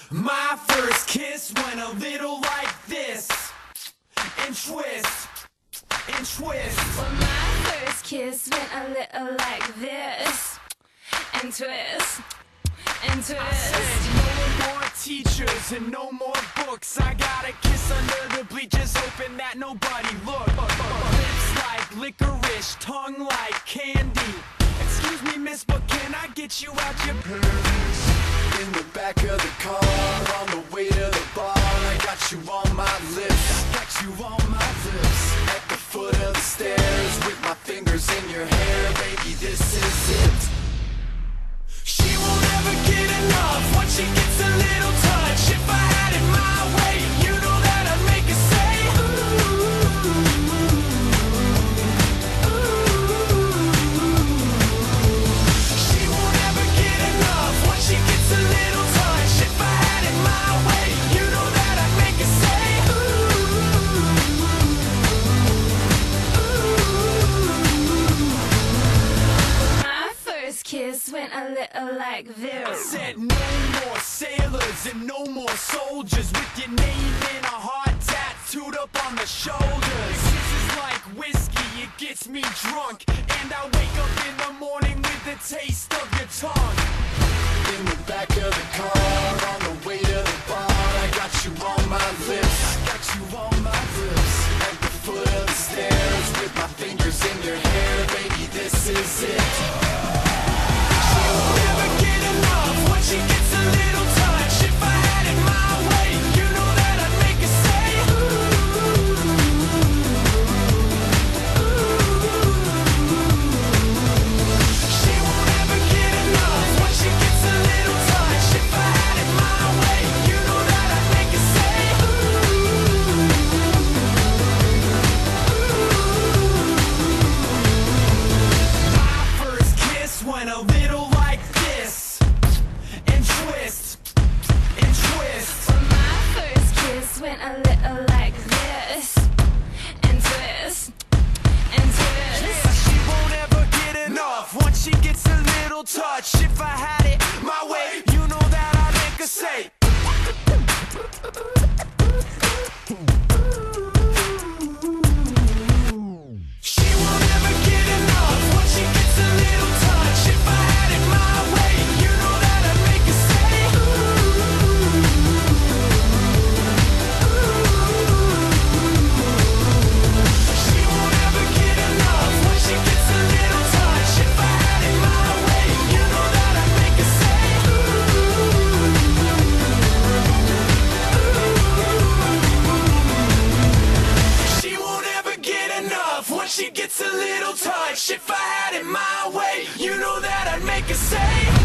My first kiss went a little like this, and twist, and twist. Well, my first kiss went a little like this, and twist, and twist. I said no more teachers and no more books. I got a kiss under the bleachers, hoping that nobody looked. Lips like licorice, tongue like candy. Excuse me, miss, but can I get you out your pants? In the back of the car, on the way to the bar, I got you on my lips. I got you on my lips. At the foot of the stairs, with my fingers in your hair, baby, this is it. She won't ever get enough once she gets a little touch. If I had it my way, you know that I'd make her say She won't ever get enough once she gets a little touch. If I had it my way, you know that I'd make her say My first kiss went a little like I this. said no more sailors and no more soldiers with your name in a heart tattooed up on the shoulders. This is like whiskey, it gets me drunk, and I wake up in the morning with the taste of your tongue. In the back of the car, on the way to the bar, I got you on my lips. I got you on my lips. At the foot of the stairs, with my fingers in your hair, baby, this is it. She won't ever get enough once she gets a little touch. If I had it my way, you know that I'd make her say She won't ever get enough once she gets a little touch. If I had it my way, you know that I'd make her say My first kiss went a little like this, and twist, and twist. Well, my first kiss went a little like this, and twist, and twist. Yeah, she won't ever get enough once she gets a little touch. If I had it my way, you know that I'd make her say She won't ever get enough once she gets a little touch. If I had it my way, you know that I'd make her say She won't ever get enough once she gets a little touch. If I had it my way, you know that I'd make her say She won't ever get enough once she gets a little touch. If I had it my way, you know that I'd make her say